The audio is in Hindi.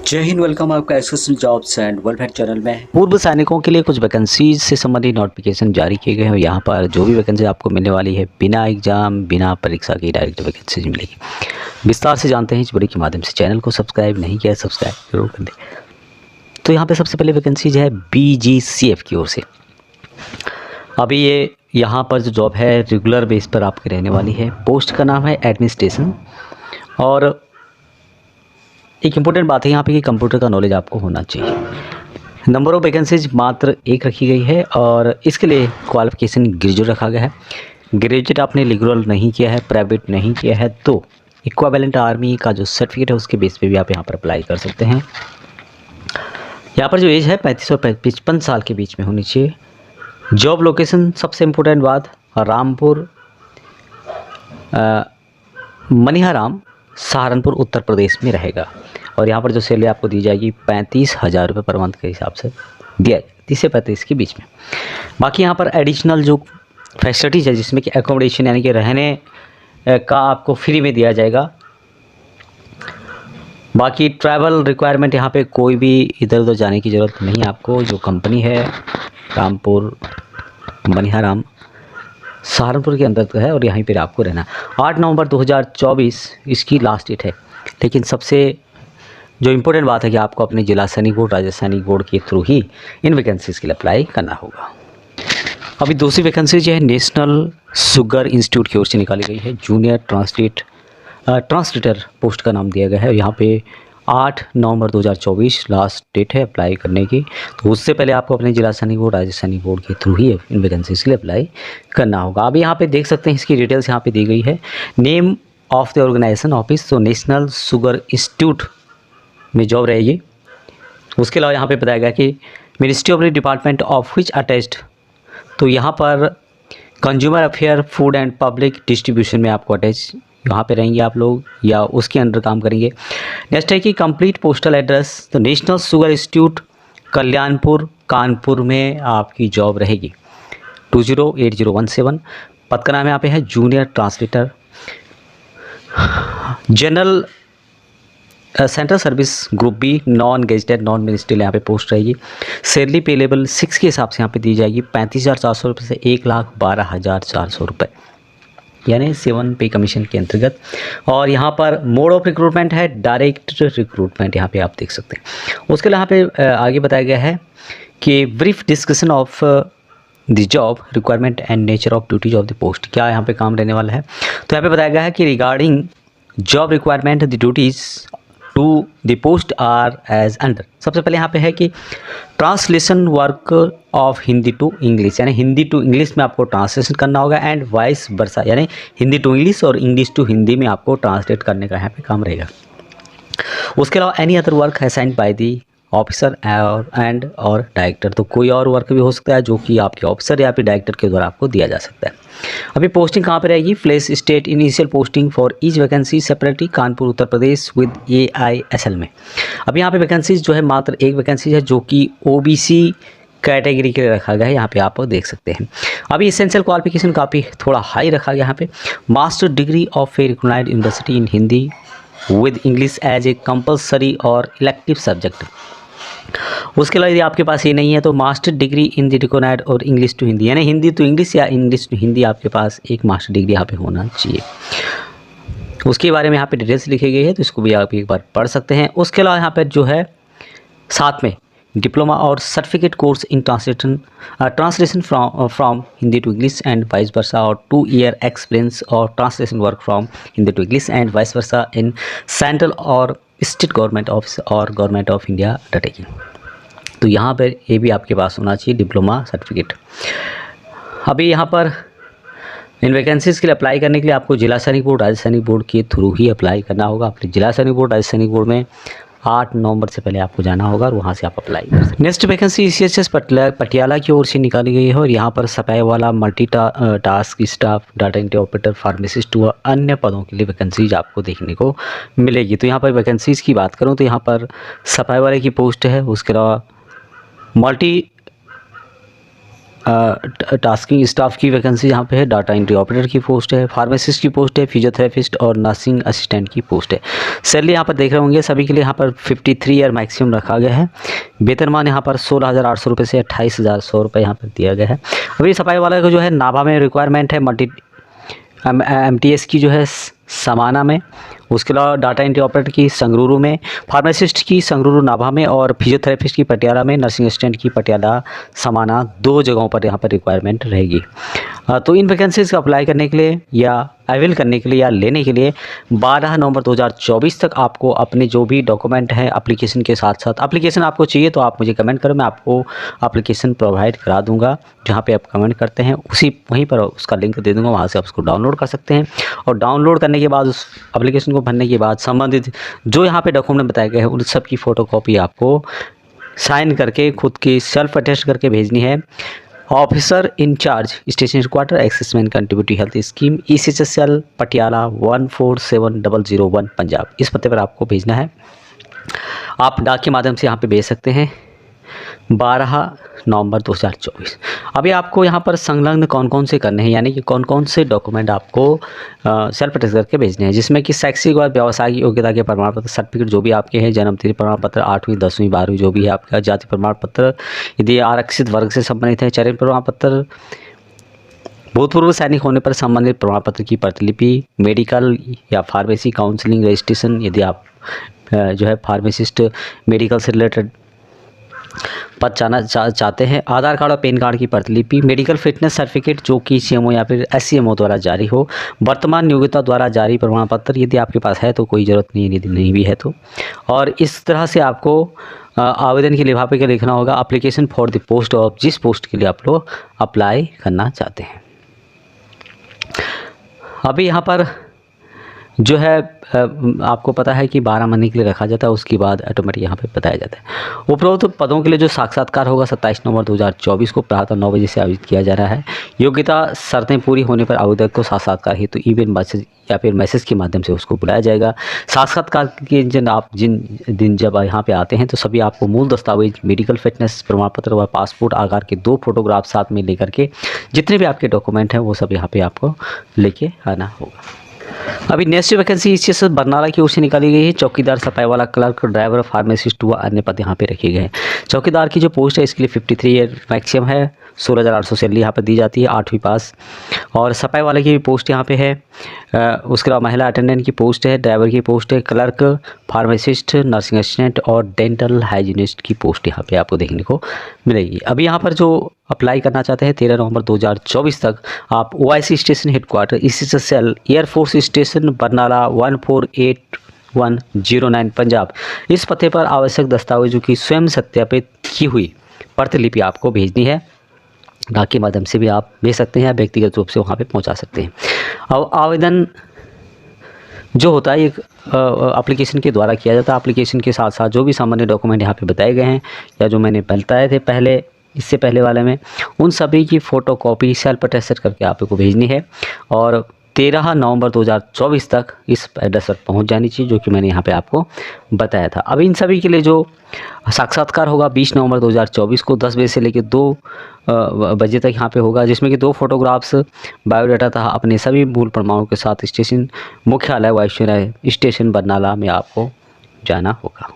जय हिंद। वेलकम आपका association jobs and welfare channel में। पूर्व सैनिकों के लिए कुछ वैकेंसीज से संबंधित नोटिफिकेशन जारी किए गए हैं। यहाँ पर जो भी वैकेंसी आपको मिलने वाली है बिना एग्जाम बिना परीक्षा की डायरेक्ट वैकेंसीज मिलेगी। विस्तार से जानते हैं इस वीडियो के माध्यम से। चैनल को सब्सक्राइब नहीं किया है सब्सक्राइब जरूर कर दें। तो यहाँ पे सबसे पहले वैकेंसीज है BGCF की ओर से। अभी ये यहाँ पर जो जॉब है रेगुलर बेस पर आपकी रहने वाली है। पोस्ट का नाम है एडमिनिस्ट्रेशन। और एक इम्पोर्टेंट बात है यहाँ पे कि कंप्यूटर का नॉलेज आपको होना चाहिए। नंबर ऑफ वैकेंसीज मात्र 1 रखी गई है और इसके लिए क्वालिफिकेशन ग्रेजुएट रखा गया है। ग्रेजुएट आपने लिबरल नहीं किया है, प्राइवेट नहीं किया है तो इक्विवेलेंट आर्मी का जो सर्टिफिकेट है उसके बेस पे भी आप यहाँ पर अप्लाई कर सकते हैं। यहाँ पर जो एज है 35 और 55 साल के बीच में होनी चाहिए। जॉब लोकेशन सबसे इम्पोर्टेंट बात, रामपुर मनिहाराम सहारनपुर उत्तर प्रदेश में रहेगा। और यहाँ पर जो सैलरी आपको दी जाएगी 35,000 रुपये पर मंथ के हिसाब से दिया जाए, 30 से 35 के बीच में। बाकी यहाँ पर एडिशनल जो फैसिलिटीज़ है जिसमें कि एकोमोडेशन यानी कि रहने का आपको फ्री में दिया जाएगा। बाकी ट्रैवल रिक्वायरमेंट यहाँ पे कोई भी इधर उधर जाने की ज़रूरत नहीं है आपको। जो कंपनी है रामपुर मनिहाराम सहारनपुर के अंदर है और यहीं पर आपको रहना। 8 नवंबर 2024 इसकी लास्ट डेट है। लेकिन सबसे जो इम्पोर्टेंट बात है कि आपको अपने जिला सैनिक बोर्ड राज्य सैनिक बोर्ड के थ्रू ही इन वैकेंसीज़ के लिए अप्लाई करना होगा। अभी दूसरी वैकेंसी जो है नेशनल शुगर इंस्टीट्यूट की ओर से निकाली गई है। जूनियर ट्रांसलेटर पोस्ट का नाम दिया गया है। यहाँ पे 8 नवंबर 2024 लास्ट डेट है अप्लाई करने की। तो उससे पहले आपको अपने जिला सैनिक बोर्ड राज्य सैनिक बोर्ड के थ्रू ही इन वैकेंसीज़ के लिए अप्लाई करना होगा। अभी यहाँ पे देख सकते हैं इसकी डिटेल्स यहाँ पे दी गई है। Name of the organisation office, तो नेशनल शुगर इंस्टीट्यूट में जॉब रहेगी। उसके अलावा यहाँ पे बताया गया कि ministry of the department of which attached, तो यहाँ पर consumer affair food and public distribution में आपको अटैच यहाँ पे रहेंगे आप लोग या उसके अंडर काम करेंगे। नेक्स्ट है कि कंप्लीट पोस्टल एड्रेस, तो national sugar institute Kalyanpur Kanpur में आपकी जॉब रहेगी 208017। पद का नाम यहाँ पे है junior translator. General central service group B non gazetted non ministerial यहाँ पे पोस्ट रहेगी। सैलरी पे लेवल 6 के हिसाब से यहाँ पे दी जाएगी 35,400 रुपये से 1,12,400 रुपये, यानी 7 पे कमीशन के अंतर्गत। और यहाँ पर मोड ऑफ रिक्रूटमेंट है डायरेक्ट रिक्रूटमेंट, यहाँ पे आप देख सकते हैं। उसके लिए यहाँ पे आगे बताया गया है कि brief discussion of the job requirement and nature of duties of the post, क्या यहाँ पे काम रहने वाला है। तो यहाँ पे बताया गया है कि regarding job requirement the duties to the post are as under. सबसे पहले यहाँ पे है कि translation work of Hindi to English, यानी हिंदी टू इंग्लिश में आपको ट्रांसलेशन करना होगा एंड वाइस वर्सा, यानी हिंदी टू इंग्लिश और इंग्लिश टू हिंदी में आपको ट्रांसलेट करने का यहाँ पे काम रहेगा। उसके अलावा any other work assigned by the officer और डायरेक्टर, तो कोई और वर्क भी हो सकता है जो कि आपके ऑफिसर या फिर डायरेक्टर के द्वारा आपको दिया जा सकता है। अभी पोस्टिंग कहाँ पे रहेगी, place state initial posting for each vacancy separately Kanpur Uttar Pradesh with AISL में। अब यहाँ पे वैकेंसीज जो है मात्र एक वैकेंसी है जो कि OBC कैटेगरी के लिए रखा गया है, यहाँ पे आप देख सकते हैं। अभी एसेंशियल क्वालिफिकेशन काफ़ी थोड़ा हाई रखा गया यहाँ पे। Master degree of a recognised university in Hindi with English as a compulsory और इलेक्टिव सब्जेक्ट। उसके अलावा यदि आपके पास ये नहीं है तो master degree in the recognised और इंग्लिश टू हिंदी, यानी हिंदी टू इंग्लिश या इंग्लिश टू हिंदी आपके पास एक मास्टर डिग्री यहाँ पे होना चाहिए। उसके बारे में यहाँ पे डिटेल्स लिखी गई है तो इसको भी आप एक बार पढ़ सकते हैं। उसके अलावा यहाँ पर जो है साथ में डिप्लोमा और certificate course in translation from Hindi to English and vice versa और 2 ईयर एक्सपीरियंस और translation work from Hindi to English and vice versa in central और स्टेट गवर्नमेंट ऑफिस और गवर्नमेंट ऑफ इंडिया अंडरटेकिंग। तो यहाँ पर ये भी आपके पास होना चाहिए डिप्लोमा सर्टिफिकेट। अभी यहाँ पर इन वैकेंसीज़ के लिए अप्लाई करने के लिए आपको जिला सैनिक बोर्ड राज्य सैनिक बोर्ड के थ्रू ही अप्लाई करना होगा। अपने जिला सैनिक बोर्ड राज्य सैनिक बोर्ड में 8 नवंबर से पहले आपको जाना होगा और वहाँ से आप अप्लाई कर सकते हैं। नेक्स्ट वैकेंसी CHS पटियाला की ओर से निकाली गई है और यहाँ पर सफाई वाला multi task staff data entry operator pharmacist व अन्य पदों के लिए वैकेंसीज आपको देखने को मिलेगी। तो यहाँ पर वैकेंसीज की बात करूँ तो यहाँ पर सफाई वाले की पोस्ट है। उसके अलावा मल्टी टास्किंग स्टाफ की वैकेंसी यहाँ पे है, डाटा एंट्री ऑपरेटर की पोस्ट है, फार्मासिस्ट की पोस्ट है, फिजियोथेरेपिस्ट और नर्सिंग असिस्टेंट की पोस्ट है। सैलरी यहाँ पर देख रहे होंगे सभी के लिए यहाँ पर 53 ईयर मैक्सिमम रखा गया है। वेतनमान यहाँ पर 16,800 रुपये से 28,100 रुपये यहाँ पर दिया गया है। अभी सफाई वाला का जो है नाभा में रिक्वायरमेंट है, MTS की जो है समाना में, उसके अलावा डाटा एंट्री ऑपरेटर की संगरूर में, फार्मासिस्ट की संगरूर नाभा में और फिजियोथेरेपिस्ट की पटियाला में, नर्सिंग असिस्टेंट की पटियाला समाना, 2 जगहों पर यहाँ पर रिक्वायरमेंट रहेगी। तो इन वैकेंसीज़ का अप्लाई करने के लिए या अवेल करने के लिए या लेने के लिए 12 नवंबर 2024 तक आपको अपने जो भी डॉक्यूमेंट हैं एप्लीकेशन के साथ साथ, एप्लीकेशन आपको चाहिए तो आप मुझे कमेंट करो, मैं आपको एप्लीकेशन प्रोवाइड करा दूंगा। जहाँ पे आप कमेंट करते हैं वहीं पर उसका लिंक दे दूंगा, वहाँ से आप उसको डाउनलोड कर सकते हैं। और डाउनलोड करने के बाद उस एप्लीकेशन को भरने के बाद संबंधित जो यहाँ पे डॉक्यूमेंट बताए गए हैं उन सब की फ़ोटोकॉपी आपको साइन करके खुद की सेल्फ अटेस्ट करके भेजनी है। Officer in-charge station headquarter Axis bank contributory health scheme ECHSL Patiala 147001 Punjab, इस पते पर आपको भेजना है। आप डाक के माध्यम से यहाँ पे भेज सकते हैं 12 नवंबर 2024। अभी आपको यहाँ पर संलग्न कौन कौन से करने हैं, यानी कि कौन कौन से डॉक्यूमेंट आपको सेल्फ अटेस्ट करके भेजने हैं, जिसमें कि शैक्षिक और व्यावसायिक योग्यता के प्रमाण पत्र, सर्टिफिकेट जो भी आपके हैं, जन्म तिथि प्रमाण पत्र, 8वीं 10वीं 12वीं जो भी है आपका, जाति प्रमाण पत्र, यदि आरक्षित वर्ग से संबंधित है, चयन प्रमाण पत्र, भूतपूर्व सैनिक होने पर संबंधित प्रमाण पत्र की प्रतिलिपि, मेडिकल या फार्मेसी काउंसलिंग रजिस्ट्रेशन, यदि आप जो है फार्मासिस्ट मेडिकल से रिलेटेड पद चाहते हैं, आधार कार्ड और पैन कार्ड की प्रतिलिपि, मेडिकल फिटनेस सर्टिफिकेट जो कि CMO या फिर SCMO द्वारा जारी हो, वर्तमान योग्यता द्वारा जारी प्रमाण पत्र यदि आपके पास है तो कोई ज़रूरत नहीं है, यदि नहीं भी है तो। और इस तरह से आपको आवेदन के लिफाफे के लिखना होगा application for the post of, जिस पोस्ट के लिए आप लोग अप्लाई करना चाहते हैं। अभी यहाँ पर जो है आपको पता है कि 12 महीने के लिए रखा जाता है, उसके बाद ऑटोमेटिक यहाँ पे बताया जाता है। उपरोक्त पदों के लिए जो साक्षात्कार होगा 27 नवंबर 2024 को प्रातः 9 बजे से आयोजित किया जा रहा है। योग्यता शर्तें पूरी होने पर आवेदक को साक्षात्कार हेतु ईमेल मैसेज या फिर मैसेज के माध्यम से उसको बुलाया जाएगा। साक्षात्कार के जिन दिन जब यहाँ पे आते हैं तो सभी आपको मूल दस्तावेज, मेडिकल फिटनेस प्रमाण पत्र व पासपोर्ट आकार के 2 फोटोग्राफ साथ में लेकर के जितने भी आपके डॉक्यूमेंट हैं वो सब यहाँ पे आपको लेके आना होगा। अभी नेक्स्ट वैकेंसी इस बरनाला की ओर से निकाली गई है। चौकीदार, सफाई वाला, क्लर्क, ड्राइवर, फार्मासिस्ट व अन्य पद यहाँ पे रखे गए हैं। चौकीदार की जो पोस्ट है इसके लिए 53 ईयर मैक्सिमम है, 16,800 सैलरी यहाँ पर दी जाती है, 8वीं पास। और सफाई वाले की भी पोस्ट यहाँ पे है। उसके अलावा महिला अटेंडेंट की पोस्ट है, ड्राइवर की पोस्ट है, क्लर्क, फार्मासिस्ट, नर्सिंग असिस्टेंट और डेंटल हाइजीनिस्ट की पोस्ट यहाँ पे आपको देखने को मिलेगी। अभी यहाँ पर जो अप्लाई करना चाहते हैं 13 नवंबर 2024 तक आप OIC station headquarter ECHSL air force station Barnala 148109 Punjab, इस पते पर आवश्यक दस्तावेजों की स्वयं सत्यापित की हुई प्रतिलिपि आपको भेजनी है। डाक के माध्यम से भी आप भेज सकते हैं या व्यक्तिगत रूप से वहाँ पे पहुँचा सकते हैं। अब आवेदन जो होता है एक एप्लीकेशन के द्वारा किया जाता है। एप्लीकेशन के साथ साथ जो भी सामान्य डॉक्यूमेंट यहाँ पे बताए गए हैं या जो मैंने बताए थे पहले, इससे पहले वाले में, उन सभी की फ़ोटोकॉपी सेल्फ अटेस्टेड करके आपको भेजनी है और 13 नवंबर 2024 तक इस एड्रेस पर पहुंच जानी चाहिए, जो कि मैंने यहाँ पे आपको बताया था। अब इन सभी के लिए जो साक्षात्कार होगा 20 नवंबर 2024 को 10 बजे से लेकर 2 बजे तक यहाँ पे होगा, जिसमें कि 2 फोटोग्राफ्स, बायोडाटा तथा अपने सभी मूल प्रमाणों के साथ स्टेशन मुख्यालय वायुसेना स्टेशन बरनाला में आपको जाना होगा।